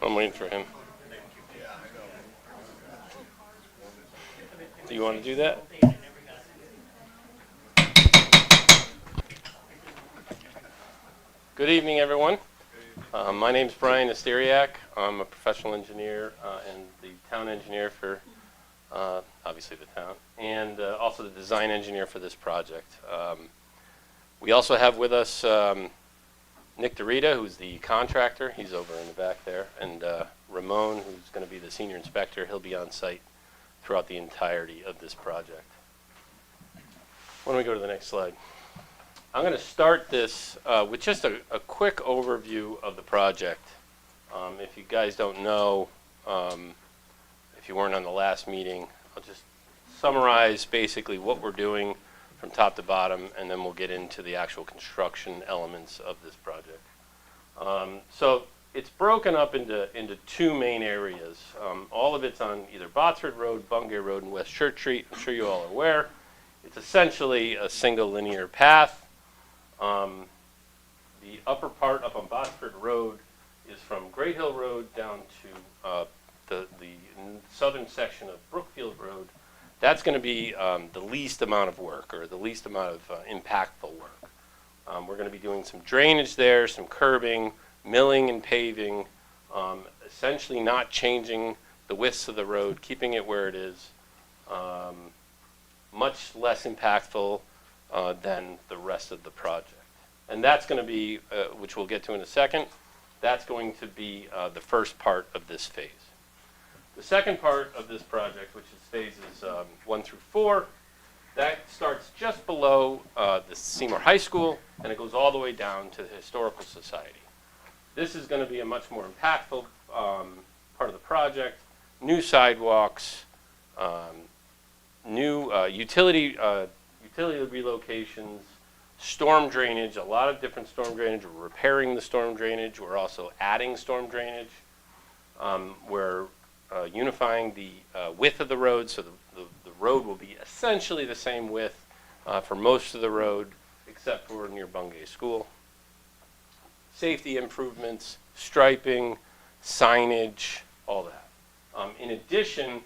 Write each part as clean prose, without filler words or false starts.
I'm waiting for him. Do you want to do that? Good evening, everyone. My name is Brian Asteriak. I'm a professional engineer and the town engineer for, obviously, the town, and also the design engineer for this project. We also have with us Nick DeRita, who's the contractor. He's over in the back there. And Ramon, who's going to be the senior inspector. He'll be on site throughout the entirety of this project. Why don't we go to the next slide? I'm going to start this with just a quick overview of the project. If you guys don't know, if you weren't on the last meeting, I'll just summarize basically what we're doing from top to bottom, and then we'll get into the actual construction elements of this project. So it's broken up into two main areas. All of it's on either Botsford Road, Bungay Road, and West Church Street. I'm sure you all are aware. It's essentially a single linear path. The upper part up on Botsford Road is from Great Hill Road down to the southern section of Brookfield Road. That's going to be the least amount of work, or the least amount of impactful work. We're going to be doing some drainage there, some curbing, milling and paving, essentially not changing the widths of the road, keeping it where it is, much less impactful than the rest of the project. And that's going to be, which we'll get to in a second, that's going to be the first part of this phase. The second part of this project, which is phases 1 through 4, that starts just below the Seymour High School, and it goes all the way down to the Historical Society. This is going to be a much more impactful part of the project. New sidewalks, new utility relocations, storm drainage, a lot of different storm drainage. We're repairing the storm drainage. We're also adding storm drainage. We're unifying the width of the road, so the road will be essentially the same width for most of the road, except for near Bungay School. Safety improvements, striping, signage, all that. In addition,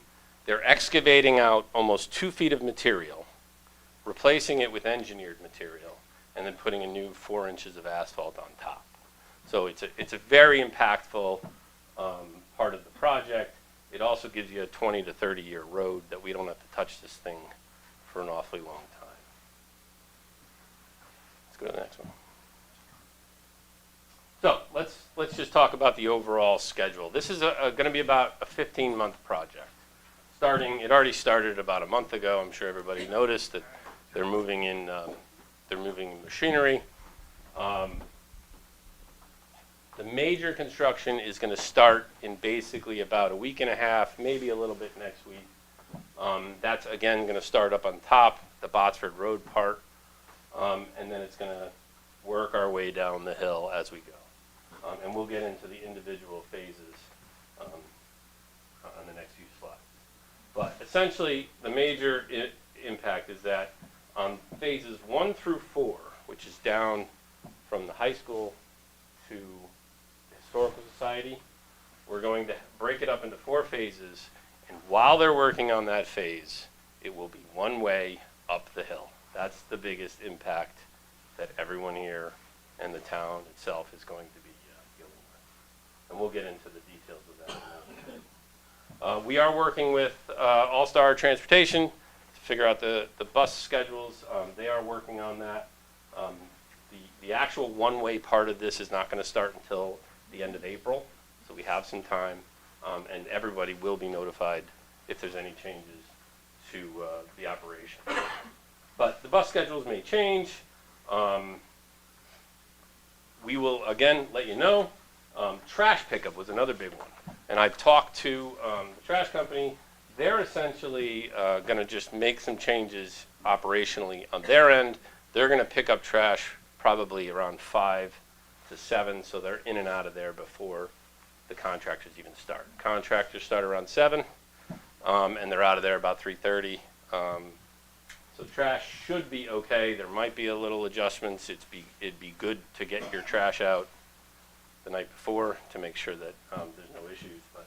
they're excavating out almost 2 feet of material, replacing it with engineered material, and then putting a new 4 inches of asphalt on top. So it's a very impactful part of the project. It also gives you a 20 to 30 year road that we don't have to touch this thing for an awfully long time. Let's go to the next one. So let's just talk about the overall schedule. This is going to be about a 15-month project. It already started about a month ago. I'm sure everybody noticed that they're moving in machinery. The major construction is going to start in basically about a week and a half, maybe a little bit next week. That's again going to start up on top, the Botsford Road part, and then it's going to work our way down the hill as we go. And we'll get into the individual phases on the next few slides. But essentially, the major impact is that on phases 1 through 4, which is down from the high school to the Historical Society, we're going to break it up into 4 phases. And while they're working on that phase, it will be one way up the hill. That's the biggest impact that everyone here and the town itself is going to be dealing with. And we'll get into the details of that in a minute. We are working with All-Star Transportation to figure out the bus schedules. They are working on that. The actual one-way part of this is not going to start until the end of April, so we have some time, and everybody will be notified if there's any changes to the operation. But the bus schedules may change. We will, again, let you know. Trash pickup was another big one. And I've talked to the trash company. They're essentially going to just make some changes operationally on their end. They're going to pick up trash probably around 5 to 7, so they're in and out of there before the contractors even start. Contractors start around 7, and they're out of there about 3:30. So trash should be okay. There might be a little adjustments. It'd be good to get your trash out the night before to make sure that there's no issues, but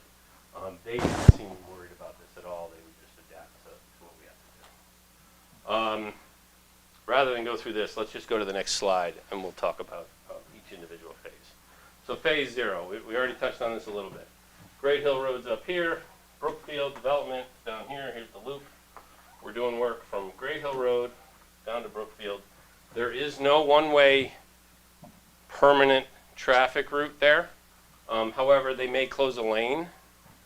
they didn't seem worried about this at all. They would just adapt to what we have to do. Rather than go through this, let's just go to the next slide and we'll talk about each individual phase. So phase 0, we already touched on this a little bit. Great Hill Road's up here, Brookfield development down here, here's the loop. We're doing work from Great Hill Road down to Brookfield. There is no one-way permanent traffic route there. However, they may close a lane.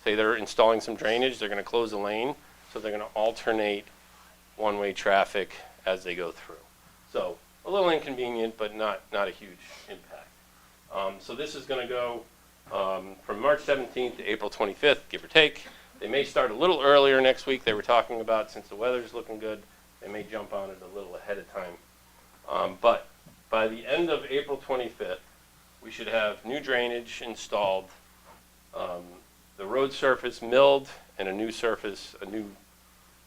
Say they're installing some drainage, they're going to close a lane, so they're going to alternate one-way traffic as they go through. So a little inconvenient, but not a huge impact. So this is going to go from March 17th to April 25th, give or take. They may start a little earlier next week. They were talking about, since the weather's looking good, they may jump on it a little ahead of time. But by the end of April 25th, we should have new drainage installed, the road surface milled, and a new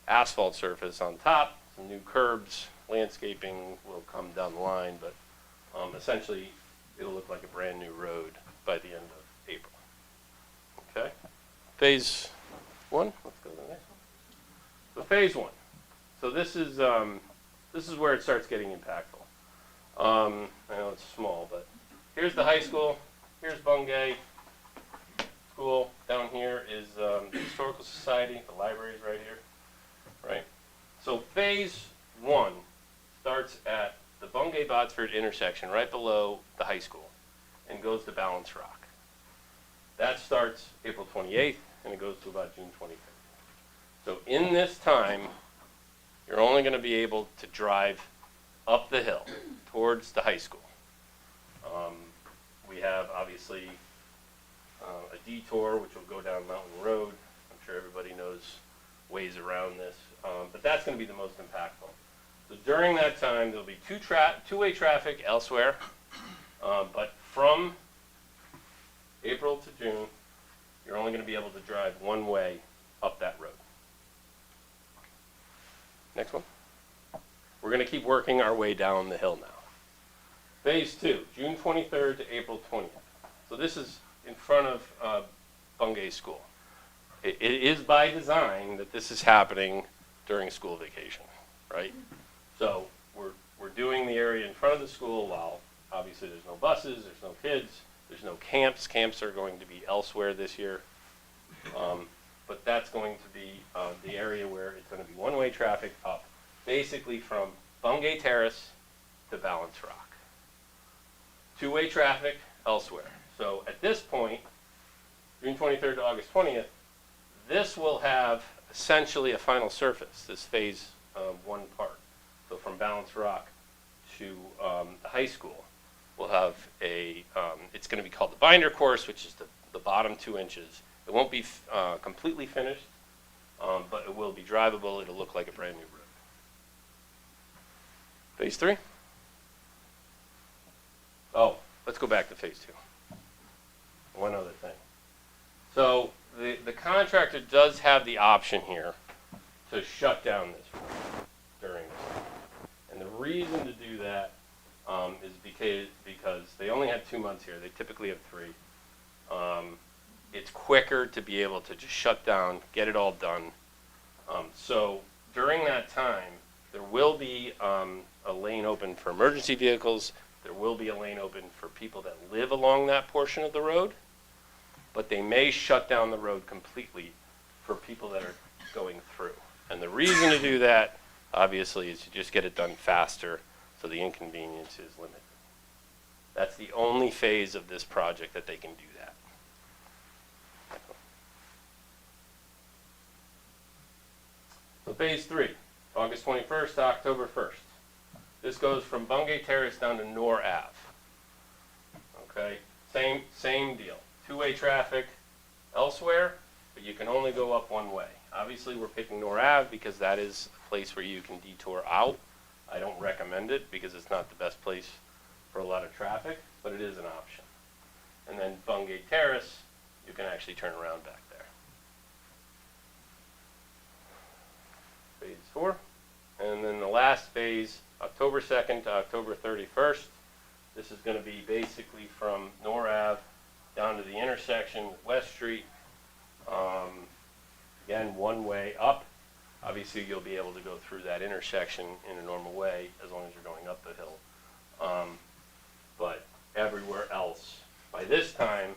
asphalt surface on top, some new curbs, landscaping will come down the line, but essentially it'll look like a brand new road by the end of April. Okay? Phase 1, let's go to the next one. So phase 1. So this is where it starts getting impactful. I know it's small, but here's the high school, here's Bungay School, down here is the Historical Society, the library's right here, right? So phase 1 starts at the Bungay-Botsford intersection right below the high school and goes to Balance Rock. That starts April 28th and it goes to about June 25th. So in this time, you're only going to be able to drive up the hill towards the high school. We have obviously a detour which will go down Mountain Road. I'm sure everybody knows ways around this, but that's going to be the most impactful. So during that time, there'll be two-way traffic elsewhere, but from April to June, you're only going to be able to drive one way up that road. Next one. We're going to keep working our way down the hill now. Phase 2, June 23rd to April 20th. So this is in front of Bungay School. It is by design that this is happening during school vacation, right? So we're doing the area in front of the school while obviously there's no buses, there's no kids, there's no camps. Camps are going to be elsewhere this year. But that's going to be the area where it's going to be one-way traffic up, basically from Bungay Terrace to Balance Rock. Two-way traffic elsewhere. So at this point, June 23rd to August 20th, this will have essentially a final surface, this phase 1 part. So from Balance Rock to the high school, we'll have it's going to be called the binder course, which is the bottom 2 inches. It won't be completely finished, but it will be drivable. It'll look like a brand new road. Phase 3. Oh, let's go back to phase 2. One other thing. So the contractor does have the option here to shut down this road during this time. And the reason to do that is because they only have 2 months here. They typically have 3. It's quicker to be able to just shut down, get it all done. So during that time, there will be a lane open for emergency vehicles. There will be a lane open for people that live along that portion of the road, but they may shut down the road completely for people that are going through. And the reason to do that, obviously, is to just get it done faster so the inconvenience is limited. That's the only phase of this project that they can do that. So phase 3, August 21st to October 1st. This goes from Bungay Terrace down to Nor Ave. Okay, same deal. Two-way traffic elsewhere, but you can only go up one way. Obviously, we're picking Nor Ave because that is a place where you can detour out. I don't recommend it because it's not the best place for a lot of traffic, but it is an option. And then Bungay Terrace, you can actually turn around back there. Phase 4. And then the last phase, October 2nd to October 31st. This is going to be basically from Nor Ave down to the intersection with West Street. Again, one way up. Obviously, you'll be able to go through that intersection in a normal way as long as you're going up the hill. But everywhere else, by this time,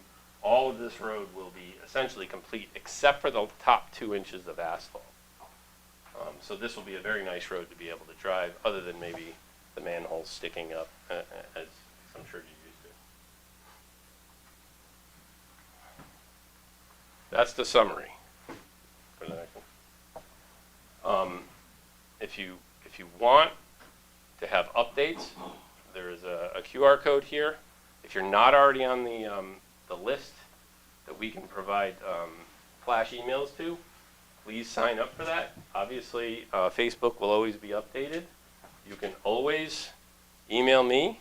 all of this road will be essentially complete except for the top 2 inches of asphalt. So this will be a very nice road to be able to drive, other than maybe the manholes sticking up, as I'm sure you're used to. That's the summary for the next one. If you want to have updates, there is a QR code here. If you're not already on the list that we can provide flash emails to, please sign up for that. Obviously, Facebook will always be updated. You can always email me.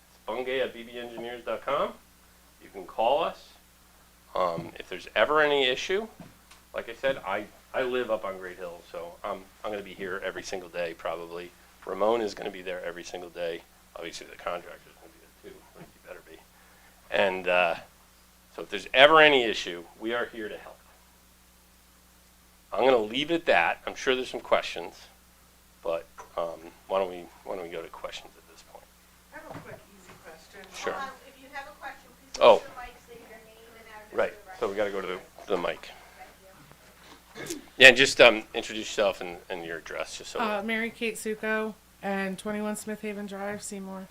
It's bungay@bbengineers.com. You can call us. If there's ever any issue, like I said, I live up on Great Hill, so I'm going to be here every single day probably. Ramon is going to be there every single day. Obviously, the contractor is going to be there too. Like you better be. And so if there's ever any issue, we are here to help. I'm going to leave it at that. I'm sure there's some questions, but why don't we go to questions at this point? I have a quick, easy question. Sure. If you have a question, please Oh. use your mic, state your name and address. Right. for the So we got to record. go to the mic. Thank you. Yeah, and just introduce yourself and your address, just so. Mary Kate Succo and 21 Smith Haven Drive, Seymour.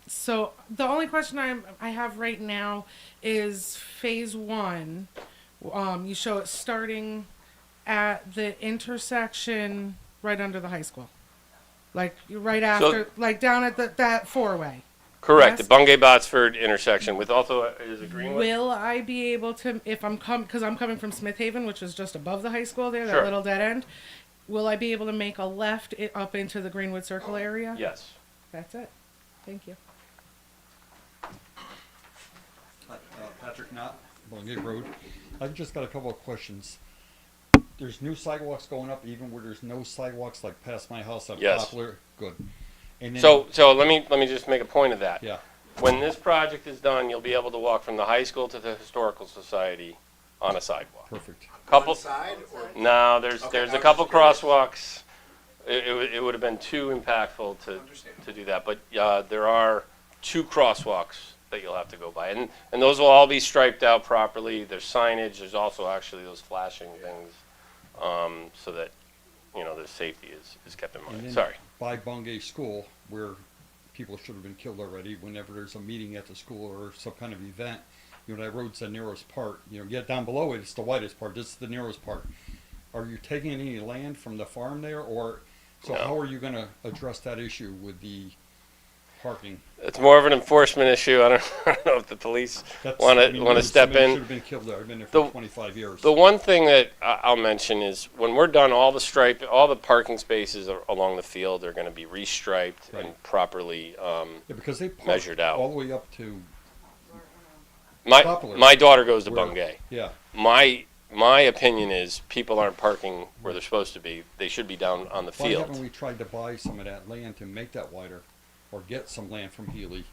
So the only question I have right now is phase 1. You show it starting at the intersection right under the high school, like right after, like down at that 4-way. Correct, Yes. the Bungay Botsford intersection with also is a Greenwood. Will I be able to, if I'm because I'm coming from Smith Haven, which is just above the high school there, that Sure. little dead end, will I be able to make a left up into the Greenwood Circle area? Yes. That's it. Thank you. Patrick Knott, Bungay Road. I've just got a couple of questions. There's new sidewalks going up even where there's no sidewalks, like past my house on Yes. Poplar? Good. And then, So let me just make a point of that. yeah, When this project is done, you'll be able to walk from the high school to the Historical Society on a sidewalk. perfect. Couple. One side or? No, there's Okay, there's I a was couple just curious. crosswalks. It would have been too impactful to do that, but there are 2 crosswalks that you'll have to go by, and those will all be striped out properly. There's signage. There's also actually those flashing things, so that the safety is kept in And mind. then Sorry. by Bungay School, where people should have been killed already, whenever there's a meeting at the school or some kind of event, that road's the narrowest part. Get down below it, it's the widest part. This is the narrowest part. Are you taking any land from the farm there, or so No. how are you going to address that issue with the parking? It's more of an enforcement issue. I don't know if the police want to step Somebody in. should have been killed there. I've been there for The- 25 years. The one thing that I'll mention is when we're done, all the parking spaces along the field are going to be restriped and Right. properly. Yeah, because they park measured out. all the way up to, Popular. My daughter goes to Where- Bungay. yeah, My opinion is people aren't parking where they're supposed to be. They should be down on the why haven't field. we tried to buy some of that land to make that wider, or get some land from Healy?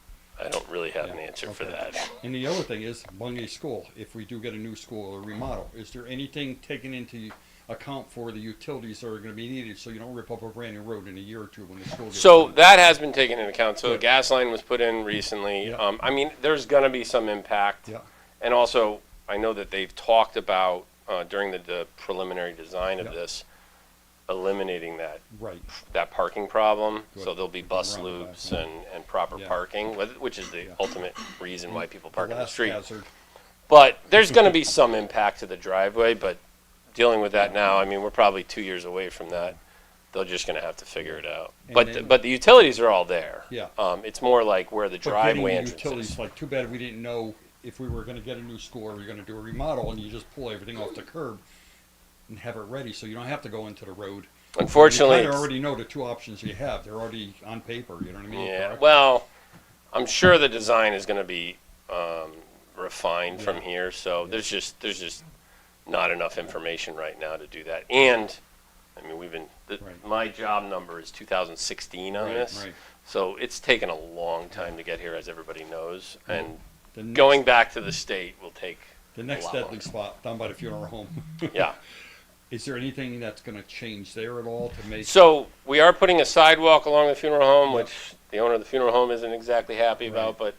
I don't really have an Yeah, answer for okay. that. And the other thing is Bungay School, if we do get a new school or remodel, is there anything taken into account for the utilities that are gonna be needed, so you don't rip up a brand new road in a year or two when the school gets So done? that has been taken into account. So a Good. gas line was put in recently. Yeah. I mean, there's going to be some impact. Yeah, And also, I know that they've talked about, during the preliminary design of Yeah. this, eliminating right, that parking problem. Good. So there'll be bus Roundabout, loops yeah. and proper Yeah. parking, which is the Yeah. ultimate reason why people park on the last street. hazard, But there's going to be some impact to the driveway, but dealing with that now, I mean, we're probably 2 years away from that. They're just going to have to figure it out. And But then- but the utilities are all there. yeah. It's more like where the But getting driveway the entrance utilities, is. like, too bad we didn't know if we were gonna get a new school or we are gonna do a remodel, and you just pull everything off the curb and have it ready, so you don't have to go into the road. Unfortunately, You kinda it's- already know the 2 options you have, they're already on paper, you know what I mean? yeah. correct? Well, I'm sure the design is going to be refined from Yeah. here. So there's just not enough information right now to do that. And I mean, Right. my job number is 2016 on Right, this. right. So it's taken a long time to get here, as everybody knows, and The next, going back to the state will take the next a lot deadly longer. spot down by the funeral home. Yeah. Is there anything that's going to change there at all to make? So we are putting a sidewalk along the funeral home, Yep. which the owner of the funeral home isn't exactly happy about, but,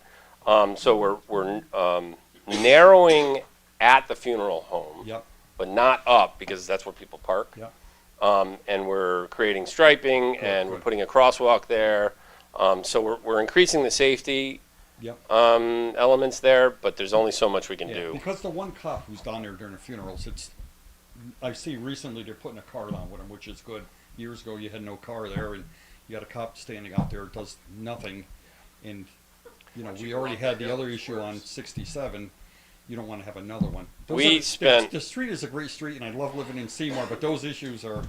so we're narrowing at the funeral home, Yep. but not up, because that's where people park. Yep. And we're creating striping, and we're good. putting a crosswalk there. So we're increasing the safety Yep. elements there, but there's only so much we can Yeah, do. because the one cop who's down there during the funerals, I see recently they're putting a car down with him, which is good. Years ago, you had no car there, and you got a cop standing out there, does nothing. And, we already had the other issue on 67. You don't want to have another one. The street is a great street, and I love living in Seymour, but those issues are.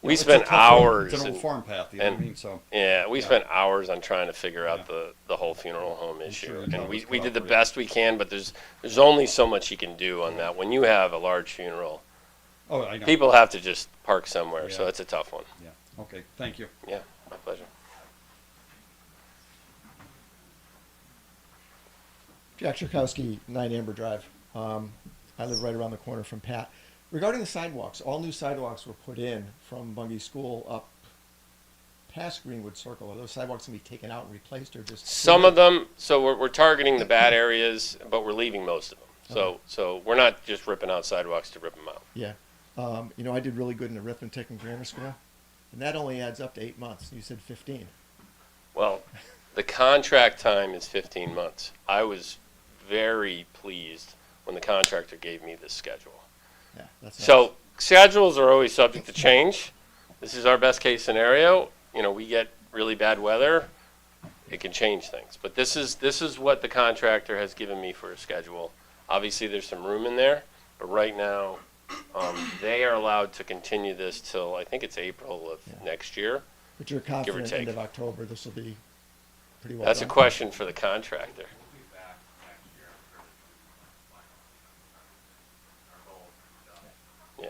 We it's a spent tough road. hours It's an old and- farm path, you know what I and- mean? So, Yeah, we Yeah. spent hours on trying to figure out Yeah. the whole funeral home issue, sure and Tom we was did the cooperative. best we can. But there's only so much you can do on that. When you have a large funeral, oh, I know. people have to just park somewhere, so Yeah. it's a tough one. Yeah. Okay. Thank you. Yeah, my pleasure. Jack Chakowski, 9 Amber Drive. I live right around the corner from Pat. Regarding the sidewalks, all new sidewalks were put in from Bungay School up past Greenwood Circle. Are those sidewalks going to be taken out and replaced, or just? Some of them, so we're targeting the bad areas, but we're leaving most of them. So we're not just ripping out sidewalks to rip them out. Yeah. I did really good in arithmetic in grammar school, and that only adds up to 8 months. You said 15. Well, the contract time is 15 months. I was very pleased when the contractor gave me this schedule. Yeah, that's So schedules are always subject to change. This is our best case scenario. We get really bad weather, it can change things. But this is what the contractor has given me for a schedule. Obviously, there's some room in there, but right now, they are allowed to continue this till I think it's April of next year. But you're or confident take. end of October this will be pretty well That's a done? question for the contractor. Yeah,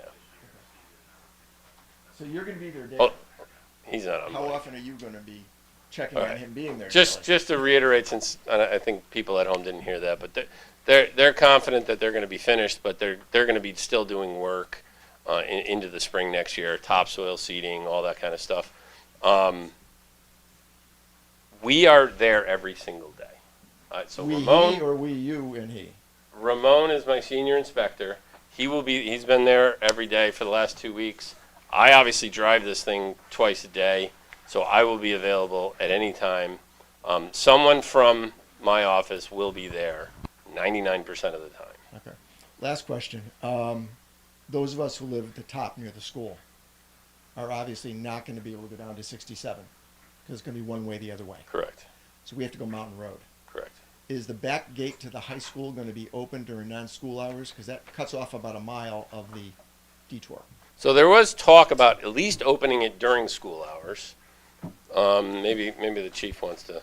So you're going to be there, Dave. Oh, he's not on. How mic. often are you going to be checking All on right. him being there? Just to reiterate, since I think people at home didn't hear that, but they're confident that they're going to be finished, but they're going to be still doing work into the spring next year, topsoil seeding, all that kind of stuff. We are there every single day. So we Ramon, he or we you and he? Ramon is my senior inspector. He's been there every day for the last 2 weeks. I obviously drive this thing twice a day, so I will be available at any time. Someone from my office will be there 99% of the time. Okay. Last question. Those of us who live at the top near the school are obviously not going to be able to go down to 67 because it's going to be one way the other way. Correct. So we have to go Mountain Road. Correct. Is the back gate to the high school going to be open during non-school hours? Because that cuts off about a mile of the detour. So there was talk about at least opening it during school hours. Maybe the chief wants to.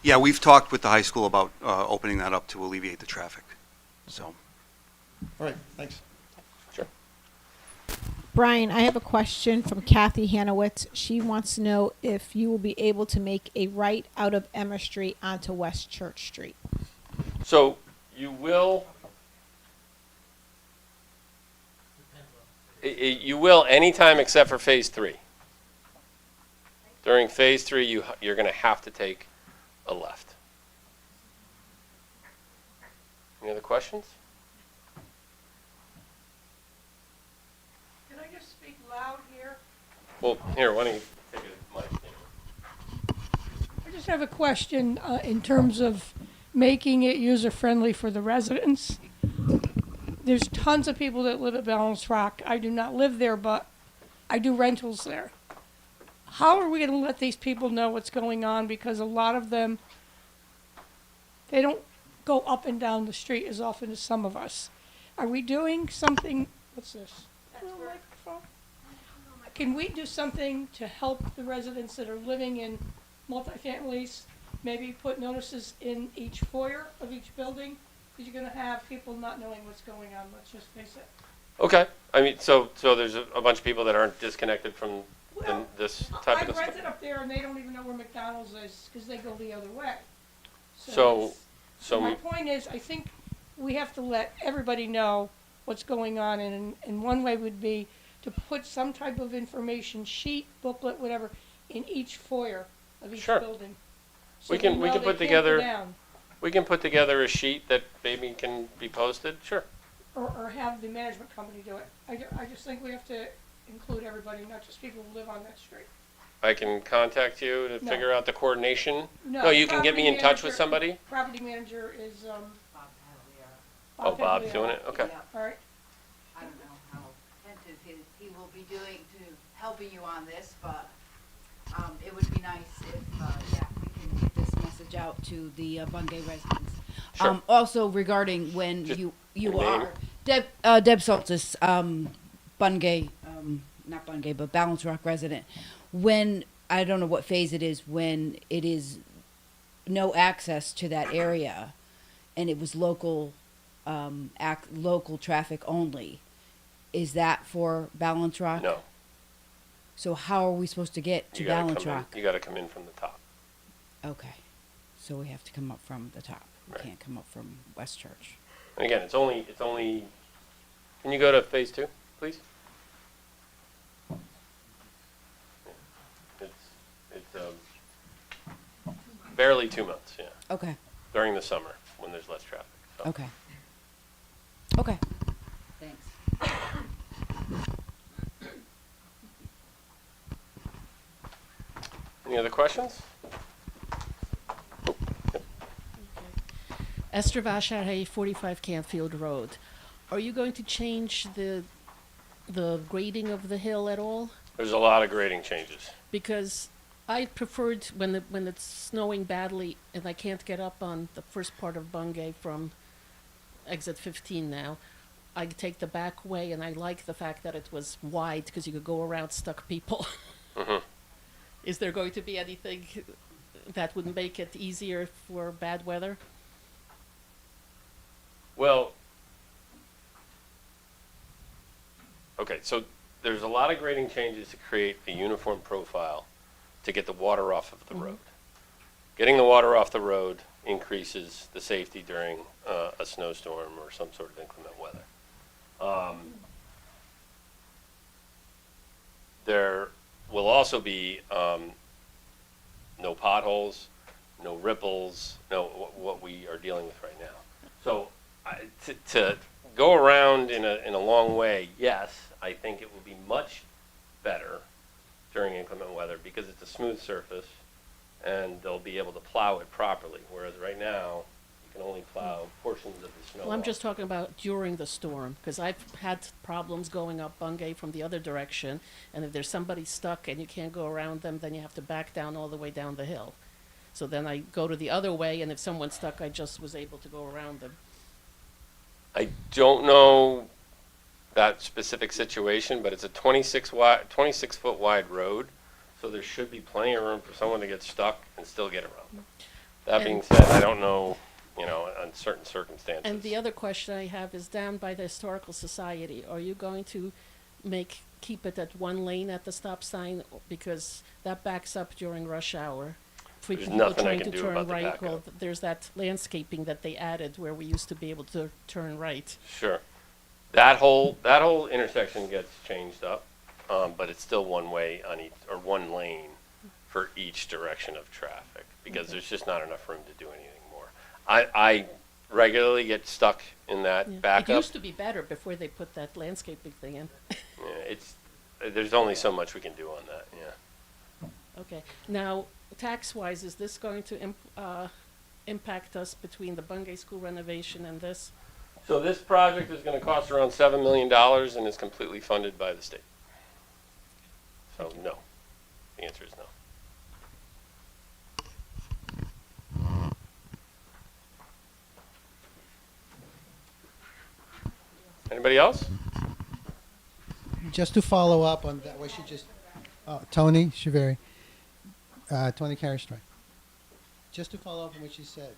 Yeah, we've talked with the high school about opening that up to alleviate the traffic. So, All right, thanks. Sure. Brian, I have a question from Kathy Hanowitz. She wants to know if you will be able to make a right out of Emma Street onto West Church Street. So you will. You will anytime except for phase 3. During phase 3, you're going to have to take a left. Any other questions? Can I just speak loud here? Well, here, why don't you take a mic here? I just have a question in terms of making it user-friendly for the residents. There's tons of people that live at Balance Rock. I do not live there, but I do rentals there. How are we going to let these people know what's going on? Because a lot of them, they don't go up and down the street as often as some of us. Are we doing something? What's this? Little microphone? Can we do something to help the residents that are living in multifamilies? Maybe put notices in each foyer of each building? Because you're going to have people not knowing what's going on, let's just face it. Okay. I mean, so there's a bunch of people that aren't disconnected from Well, this type I of stuff. rented up there and they don't even know where McDonald's is because they go the other way. So, my point is, I think we have to let everybody know what's going on, and one way would be to put some type of information sheet, booklet, whatever, in each foyer of each Sure. building. We So can- they we know can they put can't go together- down. we can put together a sheet that maybe can be posted, sure. Or have the management company do it. I just think we have to include everybody, not just people who live on that street. I can contact you to No. figure out the coordination. No, you can get me in touch with somebody? Property manager is, Oh, Bob's Pagliaro. doing it, okay. Yeah, All right, I don't know how attentive he will be doing to helping you on this, but, it would be nice if, yeah, we can get this message out to the Bungay residents. Sure. Also regarding when Just you your name? are, Deb Soltis, Bungay, not Bungay, but Balance Rock resident. When, I don't know what phase it is, when it is no access to that area and it was local, local traffic only, is that for Balance Rock? No. So how are we supposed to get to You gotta Balance come in- Rock? You gotta come in from the top. Okay, so we have to come up from the top. We Right. can't come up from West Church. And again, it's only, can you go to phase 2, please? It's barely 2 months, yeah, Okay, during the summer when there's less traffic. So. okay. Okay, thanks. Any other questions? Esther Vashar, 45 Campfield Road. Are you going to change the grading of the hill at all? There's a lot of grading changes. Because I preferred when it's snowing badly and I can't get up on the first part of Bungay from exit 15 now, I take the back way, and I like the fact that it was wide because you could go around stuck people. Mhm. Is there going to be anything that would make it easier for bad weather? Well, okay, so there's a lot of grading changes to create a uniform profile to get the water off of the road. Getting the water off the road increases the safety during a snowstorm or some sort of inclement weather. There will also be no potholes, no ripples, no what we are dealing with right now. So to go around in a long way, yes, I think it will be much better during inclement weather because it's a smooth surface and they'll be able to plow it properly. Whereas right now, you can only plow portions of the snow. Well, I'm off. just talking about during the storm, because I've had problems going up Bungay from the other direction, and if there's somebody stuck and you can't go around them, then you have to back down all the way down the hill. So then I go to the other way, and if someone's stuck, I just was able to go around them. I don't know that specific situation, but it's a 26 foot wide road, so there should be plenty of room for someone to get stuck and still get around. That being said, I don't know, on certain circumstances. And the other question I have is down by the Historical Society, are you going to keep it at one lane at the stop sign? Because that backs up during rush hour. For There's people nothing I trying can to do turn about the right, well, backup. there's that landscaping that they added where we used to be able to turn right. Sure. That whole intersection gets changed up, but it's still one way on each, or one lane for each direction of traffic, because there's just not enough room to do anything more. I regularly get stuck in that Yeah. backup. It used to be better before they put that landscaping thing in. Yeah, there's only so much we can do on that, yeah. Okay. Now, tax-wise, is this going to impact us between the Bungay School renovation and this? So this project is gonna cost around $7 million and is completely funded by the state. So, no. The answer is no. Anybody else? Just to follow up on that, what she just, Tony Chiveri, Tony Carristoy. Just to follow up on what she said,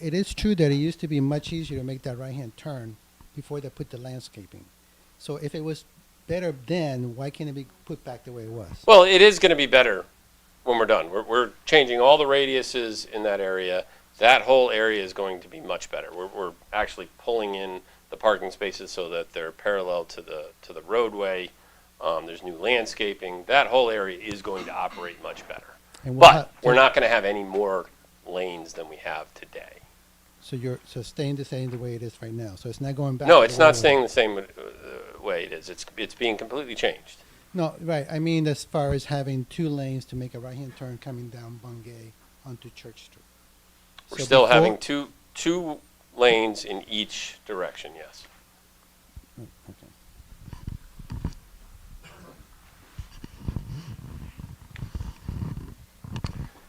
it is true that it used to be much easier to make that right-hand turn before they put the landscaping. So if it was better then, why can't it be put back the way it was? Well, it is gonna be better when we're done. We're changing all the radiuses in that area That whole area is going to be much better. We're actually pulling in the parking spaces so that they're parallel to the roadway. There's new landscaping. That whole area is going to operate much better. And But we're not going to have any more lanes than we have today. So you're staying the same the way it is right now. So it's not going back. No, to it's the way not it was. staying the same way it is. It's being completely changed. No, right. I mean, as far as having 2 lanes to make a right-hand turn coming down Bungay onto Church Street. We're So still before- having two lanes in each direction, yes. Oh, okay.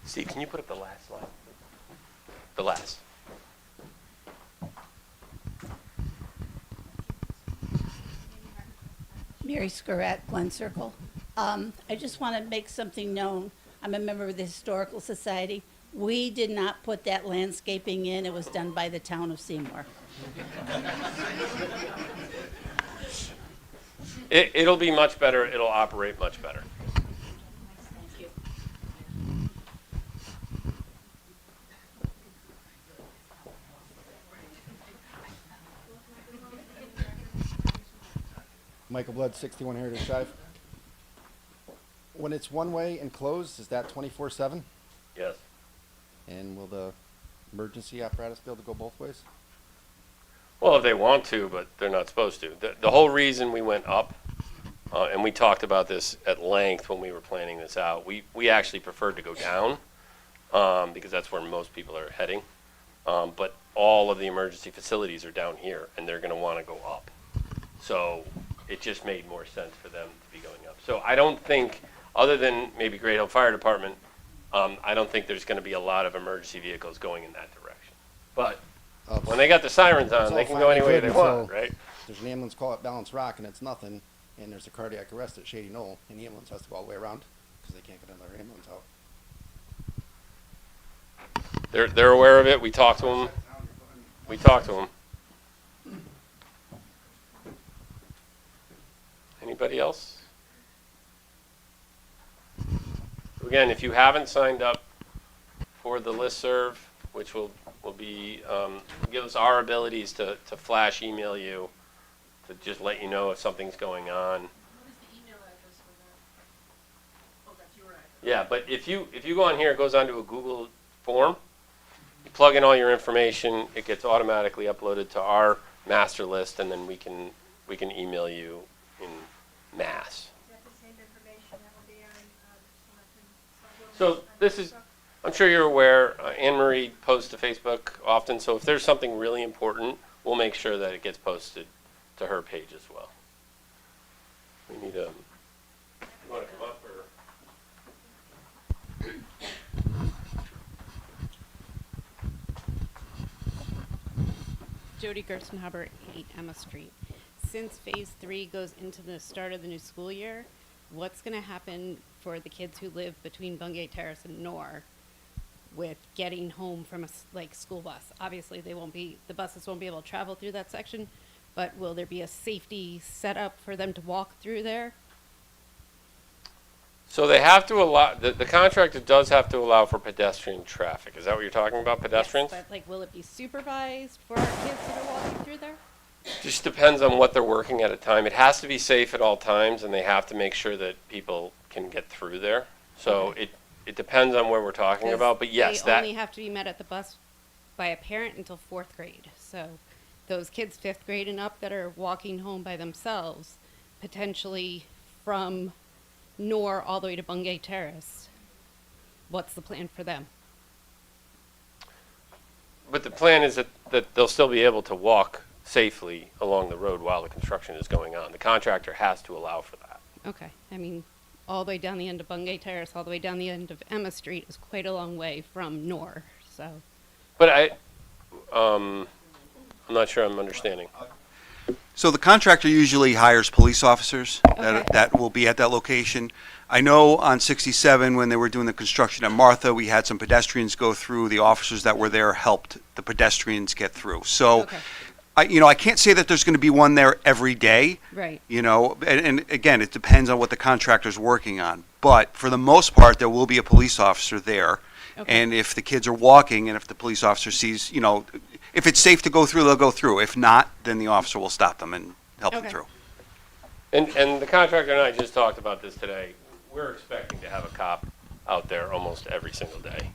Steve, can you put up the last slide? The last. Mary Scarrett, Glen Circle. I just want to make something known. I'm a member of the Historical Society. We did not put that landscaping in. It was done by the town of Seymour. It'll be much better. It'll operate much better. Thank you. Michael Blood, 61 Heritage Drive. When it's one way and closed, is that 24/7? Yes. And will the emergency apparatus be able to go both ways? Well, if they want to, but they're not supposed to. The whole reason we went up, and we talked about this at length when we were planning this out, we actually preferred to go down because that's where most people are heading. But all of the emergency facilities are down here, and they're going to want to go up. So it just made more sense for them to be going up. So I don't think, other than maybe Great Hill Fire Department, I don't think there's going to be a lot of emergency vehicles going in that direction. But when they got the sirens on, they can go any way they want, right? There's an ambulance call at Balance Rock and it's nothing, and there's a cardiac arrest at Shady Knoll, and the ambulance has to go all the way around because they can't get another ambulance out. They're aware of it. We talked to them. We talked to them. Anybody else? Again, if you haven't signed up for the listserv, which will be give us our abilities to flash email you, to just let you know if something's going on. What is the email address for that? Oh, that's your address. Yeah, but if you go on here, it goes onto a Google form. You plug in all your information, it gets automatically uploaded to our master list, and then we can email you in mass. Is that the same information that will be on, So this is, I'm sure you're aware, Anne Marie posts to Facebook often, so if there's something really important, we'll make sure that it gets posted to her page as well. We need you want to come up or? Jody Gerstenhaber, 8 Emma Street. Since Phase 3 goes into the start of the new school year, what's going to happen for the kids who live between Bungay Terrace and Nor with getting home from a school bus? Obviously, the buses won't be able to travel through that section, but will there be a safety setup for them to walk through there? So they have to allow, the contractor does have to allow for pedestrian traffic. Is that what you're talking about, pedestrians? Yes, but will it be supervised for our kids that are walking through there? Just depends on what they're working at a time. It has to be safe at all times, and they have to make sure that people can get through there. So it depends on where we're talking about, but yes, They only have to be met at the bus by a parent until 4th grade. So those kids 5th grade and up that are walking home by themselves, potentially from Nor all the way to Bungay Terrace, what's the plan for them? But the plan is that they'll still be able to walk safely along the road while the construction is going on. The contractor has to allow for that. Okay, I mean, all the way down the end of Bungay Terrace, all the way down the end of Emma Street is quite a long way from Nor, so. But I'm not sure I'm understanding. So the contractor usually hires police officers that will be at that location. I know on 67, when they were doing the construction at Martha, we had some pedestrians go through. The officers that were there helped the pedestrians get through. So, I can't say that there's going to be one there every day. Right. And again, it depends on what the contractor's working on. But for the most part, there will be a police officer there. Okay. And if the kids are walking and if the police officer sees, if it's safe to go through, they'll go through. If not, then the officer will stop them and help them Okay. through. And the contractor and I just talked about this today. We're expecting to have a cop out there almost every single day.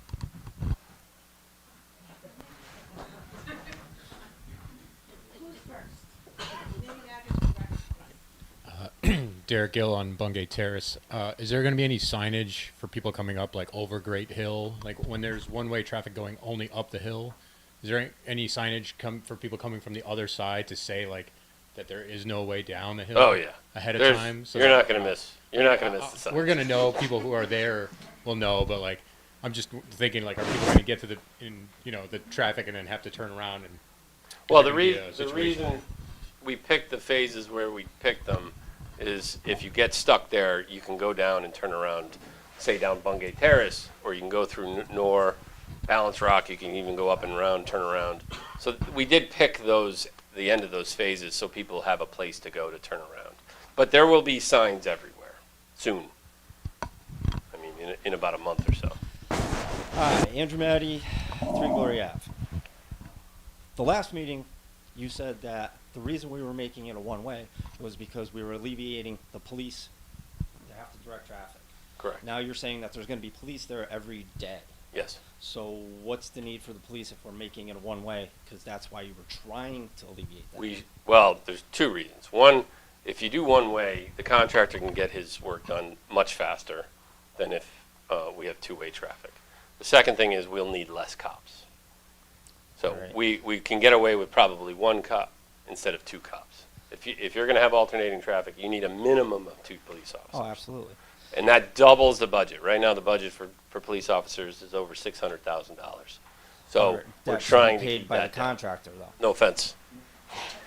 Derek Gill on Bungay Terrace. Is there going to be any signage for people coming up, like over Great Hill? Like when there's one-way traffic going only up the hill, is there any signage for people coming from the other side to say like that there is no way down the hill? Oh yeah, ahead of There's- time. You're not gonna miss. You're not gonna miss the sign. We're gonna know. People who are there will know. But like, I'm just thinking like, are people going to get to the traffic and then have to turn around and? Well, is the there gonna be a the situation? reason we picked the phases where we picked them is if you get stuck there, you can go down and turn around, say down Bungay Terrace, or you can go through Nor, Balance Rock. You can even go up and around, turn around. So we did pick the end of those phases, so people have a place to go to turn around. But there will be signs everywhere soon. I mean, in about a month or so. Hi, Andrew Maddy, 3 Glory Ave. The last meeting, you said that the reason we were making it a one-way was because we were alleviating the police to have to direct traffic. Correct. Now you're saying that there's going to be police there every day. Yes. So what's the need for the police if we're making it a one-way? Because that's why you were trying to alleviate that. Well, there's two reasons. One, if you do one way, the contractor can get his work done much faster than if we have two-way traffic. The second thing is we'll need less cops. So Right. we can get away with probably one cop instead of two cops. If you're going to have alternating traffic, you need a minimum of 2 police officers. Oh, absolutely. And that doubles the budget. Right now, the budget for police officers is over $600,000. So we're That's trying to being paid keep by that the down. contractor, though. No offense.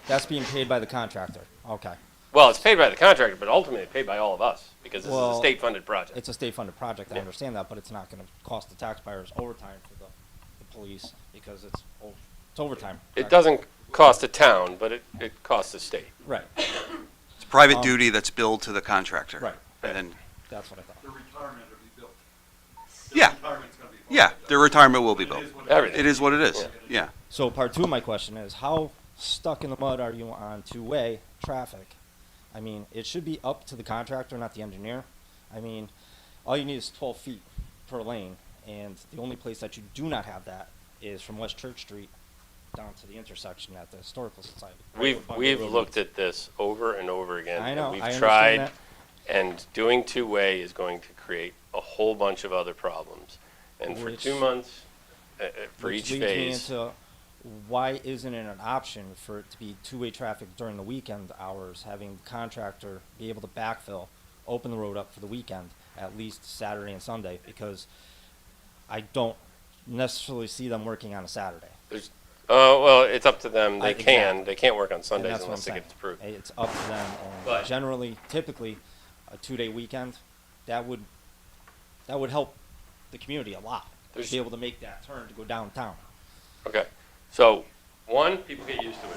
That's being paid by the contractor. Okay. Well, it's paid by the contractor, but ultimately paid by all of us because this is a Well, state-funded project. It's a state-funded project, I Yeah. understand that, but it's not gonna cost the taxpayers overtime for the police, because it's overtime. It correct? doesn't cost the town, but it costs the state. Right, It's private duty that's billed to the contractor. right, And then, that's what I thought. Their retirement will be built. Yeah. Retirement's gonna be part yeah, of it. their retirement will be But it billed. is what it Everything. It is what it is. Yeah. Yeah. So part 2 of my question is, how stuck in the mud are you on two-way traffic? I mean, it should be up to the contractor, not the engineer. I mean, all you need is 12 feet per lane, and the only place that you do not have that is from West Church Street down to the intersection at the Historical Society. We've looked at this over and over again. I and know, we've I understand tried, that. and doing two-way is going to create a whole bunch of other problems. And for Which- 2 months, for Which each leads me phase, into, why isn't it an option for it to be two-way traffic during the weekend hours, having the contractor be able to backfill, open the road up for the weekend, at least Saturday and Sunday, because I don't necessarily see them working on a Saturday. well, it's up to them. They Exactly. can. They can't work on And Sundays that's what unless I'm it gets approved. It's up to them, and But- generally, typically, a two-day weekend, that would help the community a lot, to There's- be able to make that turn to go downtown. Okay. So, one, people get used to it.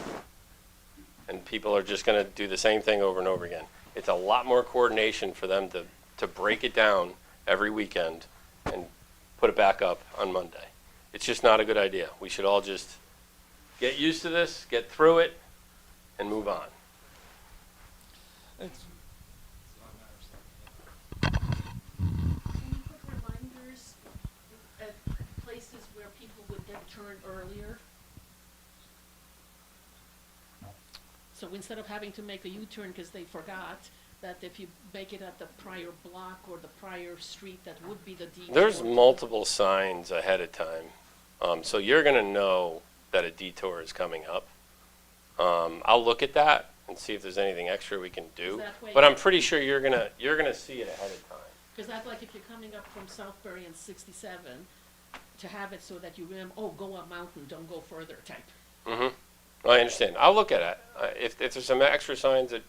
And people are just going to do the same thing over and over again. It's a lot more coordination for them to break it down every weekend and put it back up on Monday. It's just not a good idea. We should all just get used to this, get through it, and move on. It's, Can you put reminders at places where people would then turn earlier? So instead of having to make a U-turn because they forgot, that if you make it at the prior block or the prior street, that would be the detour. There's multiple signs ahead of time. So you're going to know that a detour is coming up. I'll look at that and see if there's anything extra we can do. That way- But I'm pretty sure you're gonna see it ahead of time. Because that's like if you're coming up from Southbury and 67, to have it so that you remember, oh, go up mountain, don't go further type. Mm-hmm. I understand. I'll look at it. If there's some extra signs that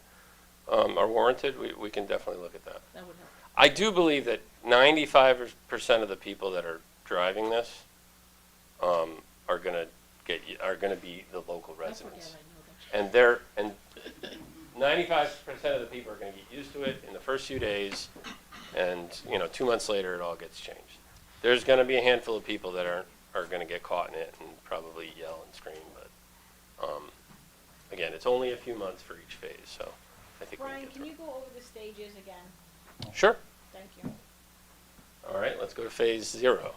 are warranted, we can definitely look at that. That would help. I do believe that 95% of the people that are driving this are gonna be the local I residents. forget, I know that. And 95% of the people are going to get used to it in the first few days, and 2 months later it all gets changed. there's going to be a handful of people that are going to get caught in it and probably yell and scream. But again, it's only a few months for each phase, so I think we Brian, can can get you go over the stages again? through. Sure. Thank you. All right, let's go to phase 0.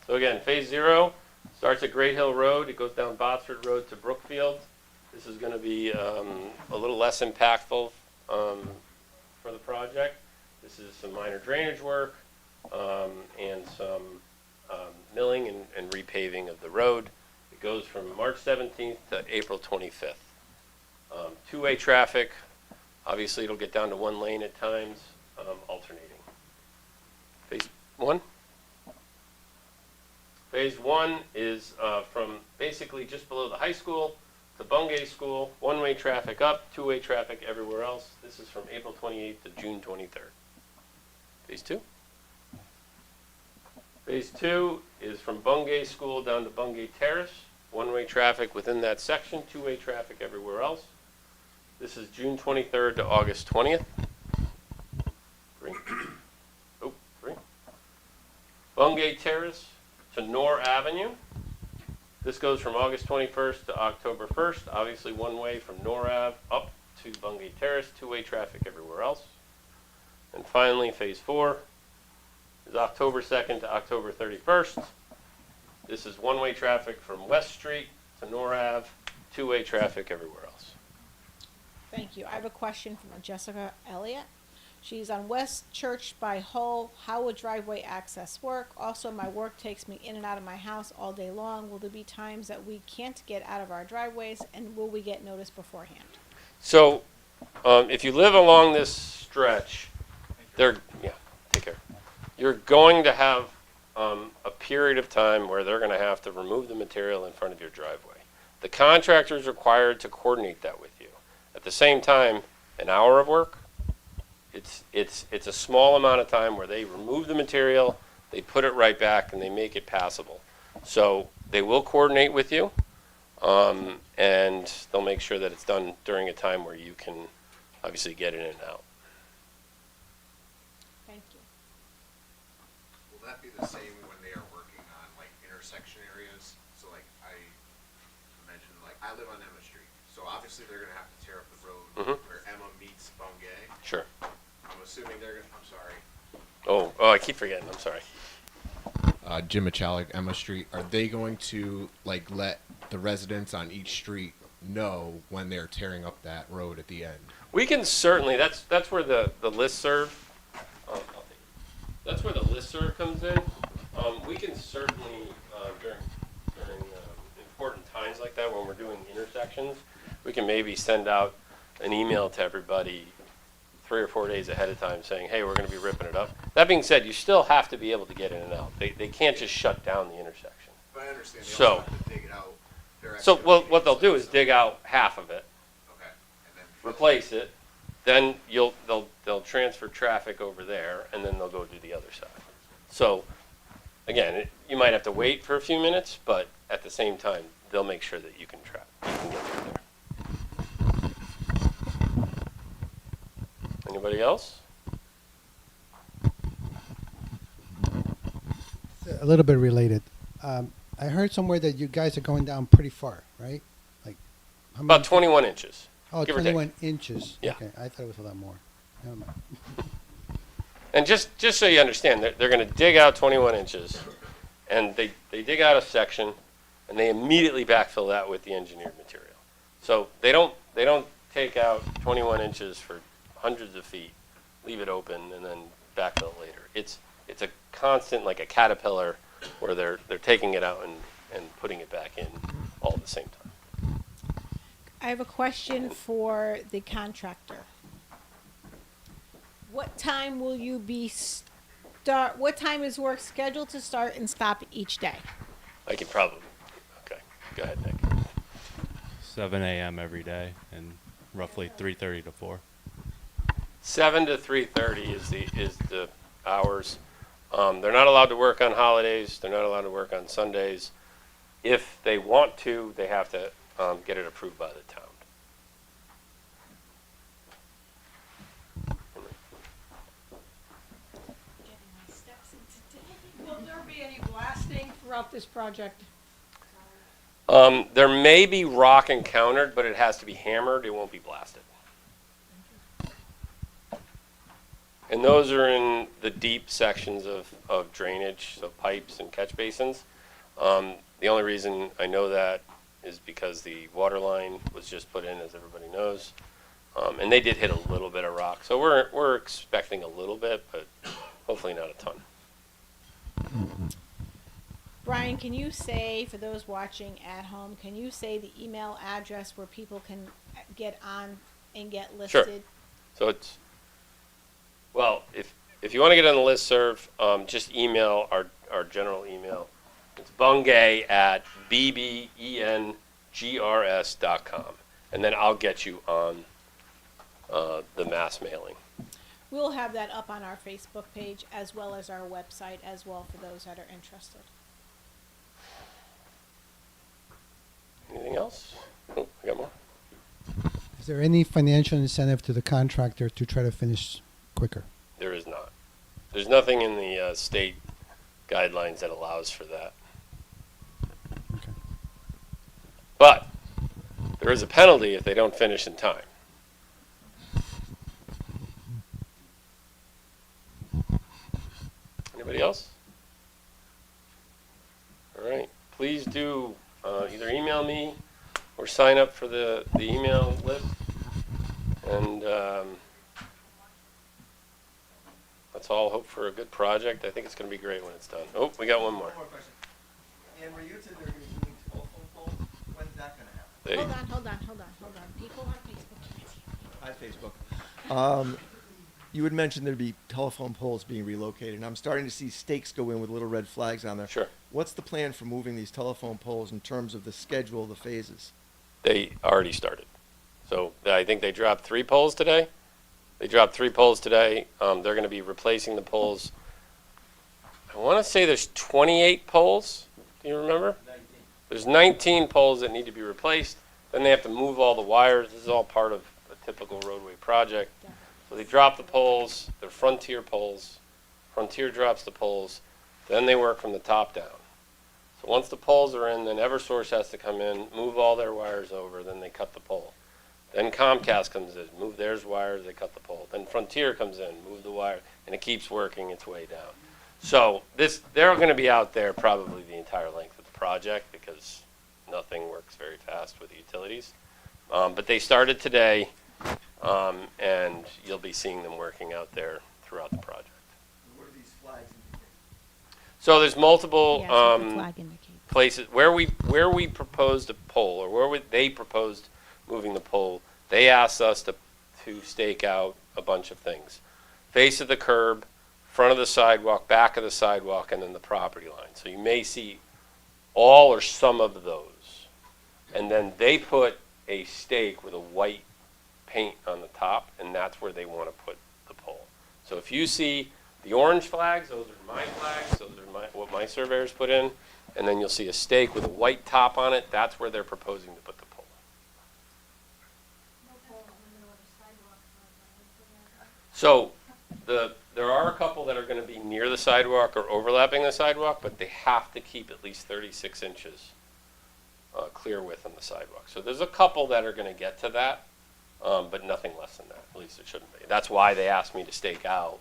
So again, phase 0 starts at Great Hill Road. It goes down Botsford Road to Brookfield. This is going to be a little less impactful for the project. This is some minor drainage work and some milling and repaving of the road. It goes from March 17th to April 25th. Two-way traffic. Obviously, it'll get down to one lane at times, alternating. Phase 1. Phase 1 is from basically just below the high school to Bungay School, one-way traffic up, two-way traffic everywhere else. This is from April 28th to June 23rd. Phase 2. Phase 2 is from Bungay School down to Bungay Terrace, one-way traffic within that section, two-way traffic everywhere else. This is June 23rd to August 20th. Green. Oh, green. Bungay Terrace to Norr Avenue. This goes from August 21st to October 1st. Obviously one way from Norr Ave up to Bungay Terrace, two-way traffic everywhere else. And finally, phase 4 is October 2nd to October 31st. This is one-way traffic from West Street to Norr Ave, two-way traffic everywhere else. Thank you. I have a question from Jessica Elliott. She's on West Church by Hull. How would driveway access work? Also, my work takes me in and out of my house all day long. Will there be times that we can't get out of our driveways, and will we get notice beforehand? So, if you live along this stretch, take care. You're going to have a period of time where they're going to have to remove the material in front of your driveway. The contractor is required to coordinate that with you. At the same time, an hour of work, it's a small amount of time where they remove the material, they put it right back, and they make it passable. So they will coordinate with you, and they'll make sure that it's done during a time where you can obviously get in and out. Thank you. Will that be the same when they are working on like intersection areas? So like I imagine like I live on Emma Street, so obviously they're gonna have to tear up the road where Emma meets Bungay. Sure. I'm assuming they're gonna. I'm sorry. Oh, I keep forgetting. I'm sorry. Jim Michalik, Emma Street. Are they going to like let the residents on each street know when they're tearing up that road at the end? We can certainly. That's where the listserv. That's where the listserv comes in. We can certainly during important times like that when we're doing intersections, we can maybe send out an email to everybody 3 or 4 days ahead of time saying, hey, we're going to be ripping it up. That being said, you still have to be able to get in and out. They can't just shut down the intersection. But I understand they So, also have to dig it out. so what they'll do is dig out half of it, Okay. And then replace it, then they'll transfer traffic over there, and then they'll go do the other side. So, again, you might have to wait for a few minutes, but at the same time, they'll make sure that you can get through there. Anybody else? A little bit related. I heard somewhere that you guys are going down pretty far, right? Like how About many? 21 inches. Oh, give or take. 21 inches. Yeah. Okay, I thought it was a lot more. Never mind. And just so you understand, they're going to dig out 21 inches, and they dig out a section, and they immediately backfill that with the engineered material. So they don't take out 21 inches for hundreds of feet, leave it open, and then backfill it later. It's a constant, like a caterpillar, where they're taking it out and putting it back in all at the same time. I have a question for the contractor. What time will you be what time is work scheduled to start and stop each day? I could probably, okay, go ahead, Nick. 7 a.m. every day and roughly 3:30 to 4. 7 to 3:30 is the hours. They're not allowed to work on holidays. They're not allowed to work on Sundays. If they want to, they have to get it approved by the town. throughout this project? There may be rock encountered, but it has to be hammered. It won't be blasted. And those are in the deep sections of drainage, so pipes and catch basins. The only reason I know that is because the water line was just put in, as everybody knows. And they did hit a little bit of rock. So we're expecting a little bit, but hopefully not a ton. Brian, can you say, for those watching at home, can you say the email address where people can get on and get listed? Sure. So it's, well, if you want to get on the listserv, just email our general email. It's bungay@bbengrs.com. And then I'll get you on the mass mailing. We'll have that up on our Facebook page as well as our website as well for those that are interested. Anything else? Oh, I got more. Is there any financial incentive to the contractor to try to finish quicker? There is not. There's nothing in the state guidelines that allows for that. Okay. But there is a penalty if they don't finish in time. Anybody else? All right. Please do either email me or sign up for the email list. And let's all hope for a good project. I think it's going to be great when it's done. Oh, we got one more. One more question. And where you said they're going to be doing telephone poles, when's that going to happen? They- Hold on. People on Facebook can't see. Hi, Facebook. You had mentioned there'd be telephone poles being relocated, and I'm starting to see stakes go in with little red flags on there. Sure. What's the plan for moving these telephone poles in terms of the schedule of the phases? They already started. So I think they dropped 3 poles today. They're going to be replacing the poles. I want to say there's 28 poles. Do you remember? 19. There's 19 poles that need to be replaced. Then they have to move all the wires. This is all part of a typical roadway project. So they drop the poles. They're Frontier poles. Frontier drops the poles. Then they work from the top down. So once the poles are in, then Eversource has to come in, move all their wires over, then they cut the pole. Then Comcast comes in, move theirs wires, they cut the pole. Then Frontier comes in, move the wire, and it keeps working its way down. So they're going to be out there probably the entire length of the project because nothing works very fast with the utilities. But they started today, and you'll be seeing them working out there throughout the project. What are these flags indicate? So there's multiple Yeah, that's what the flag indicates. places where we proposed a pole, or they proposed moving the pole. They asked us to stake out a bunch of things: face of the curb, front of the sidewalk, back of the sidewalk, and then the property line. So you may see all or some of those, and then they put a stake with a white paint on the top, and that's where they want to put the pole. So if you see the orange flags, those are my flags, those are what my surveyors put in, and then you'll see a stake with a white top on it. That's where they're proposing to put the pole. So there are a couple that are going to be near the sidewalk or overlapping the sidewalk, but they have to keep at least 36 inches clear width on the sidewalk. So there's a couple that are going to get to that, but nothing less than that. At least it shouldn't be. That's why they asked me to stake out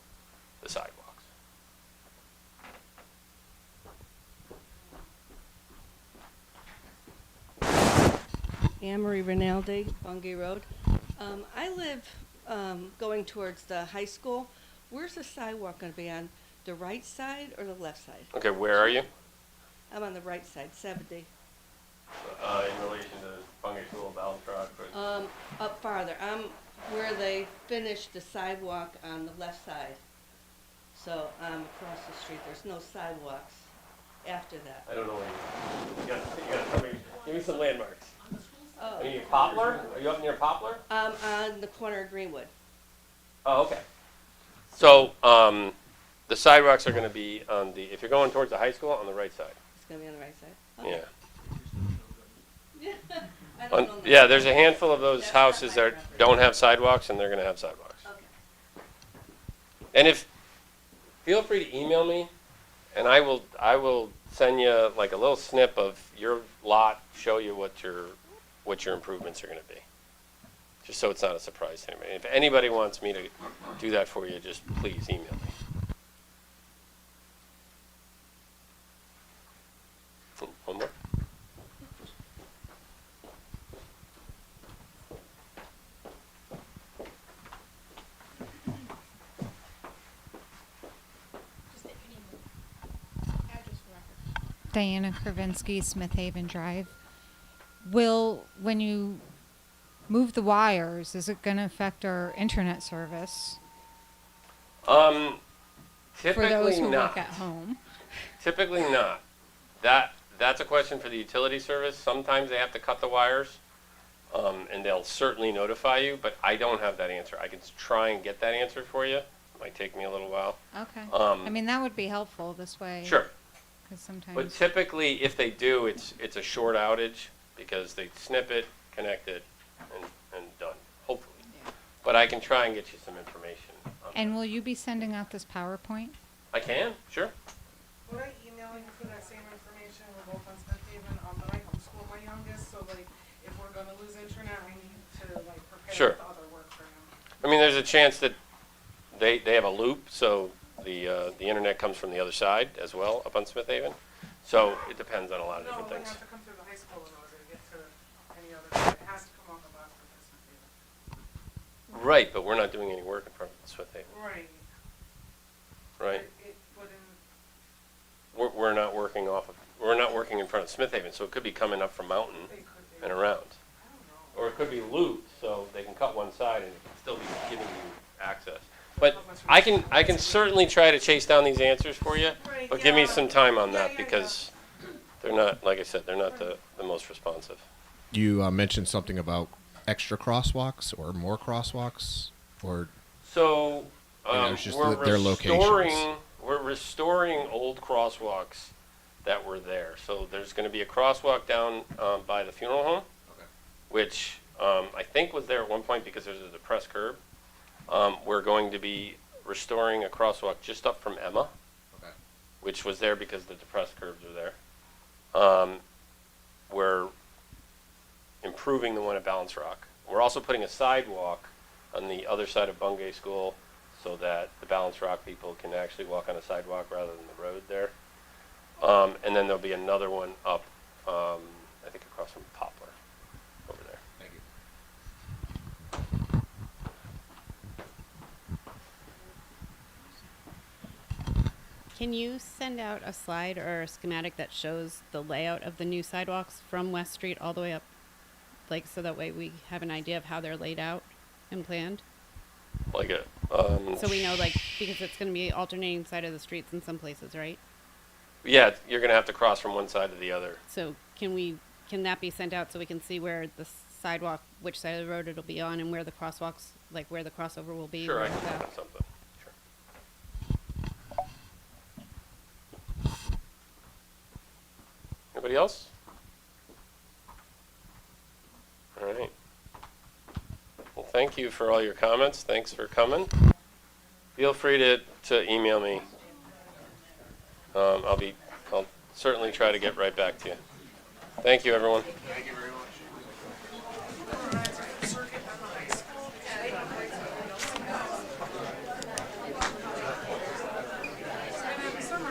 the sidewalks. Anne Marie Rinaldi, Bungay Road. I live going towards the high school. Where's the sidewalk going to be, on the right side or the left side? Okay, where are you? I'm on the right side, 70. In relation to Bungay School, Ballantrae. Up farther. I'm where they finished the sidewalk on the left side. So I'm across the street. There's no sidewalks after that. I don't know where you got to give me some landmarks. Oh. Are you Poplar? Are you up near Poplar? On the corner of Greenwood. Oh, okay. So the sidewalks are going to be on the, if you're going towards the high school, on the right side. It's going to be on the right side? Okay. Yeah. I don't know Yeah, there's a handful of those houses that don't have sidewalks, and they're going to have sidewalks. Okay. And feel free to email me, and I will send you like a little snip of your lot, show you what your improvements are going to be. Just so it's not a surprise to anybody. If anybody wants me to do that for you, just please email me. One more. Diana Kravinsky, Smith Haven Drive. When you move the wires, is it going to affect our internet service? Typically for those who not. work at home. Typically not. That's a question for the utility service. Sometimes they have to cut the wires, and they'll certainly notify you, but I don't have that answer. I can try and get that answer for you. It might take me a little while. Okay. I mean, that would be helpful this way. Sure. Because sometimes. But typically, if they do, it's a short outage because they snip it, connect it, and done, hopefully. Yeah. But I can try and get you some information. And will you be sending out this PowerPoint? I can, sure. Would I email you for that same information? We're both on Smith Haven, but I homeschool my youngest, so like, if we're gonna lose internet, I need to like prepare Sure. the other work for him. I mean, there's a chance that they have a loop, so the internet comes from the other side as well up on Smith Haven. So it depends on a lot of different No, we things. have to come through the high school in order to get to any other side. It has to come off of Botsford to Smith Haven. Right, but we're not doing any work in front of Smith Haven, Right. right? It wouldn't. We're not working we're not working in front of Smith Haven, so it could be coming up from Mountain and around. Or it could be looped, so they can cut one side and still be giving you access. But I can certainly try to chase down these answers for you, but give me some time on that because they're not, like I said, they're not the most responsive. You mentioned something about extra crosswalks or more crosswalks, or So it's just we're their locations. We're restoring old crosswalks that were there. So there's going to be a crosswalk down by the funeral home, which I think was there at one point because there's a depressed curb. We're going to be restoring a crosswalk just up from Emma, which was there because the depressed curbs are there. We're improving the one at Balance Rock. We're also putting a sidewalk on the other side of Bungay School so that the Balance Rock people can actually walk on a sidewalk rather than the road there. And then there'll be another one up, I think across from Poplar over there. Thank you. Can you send out a slide or a schematic that shows the layout of the new sidewalks from West Street all the way up? Like, so that way we have an idea of how they're laid out and planned? Like a, So we know, like, because it's going to be alternating side of the streets in some places, right? yeah, you're going to have to cross from one side to the other. So can that be sent out so we can see where the sidewalk, which side of the road it'll be on, and where the crosswalks, like where the crossover will be? Sure, I where can it's at? do something. Sure. Anybody else? All right. Well, thank you for all your comments. Thanks for coming. Feel free to email me. I'll certainly try to get right back to you. Thank you, everyone. Thank you very much.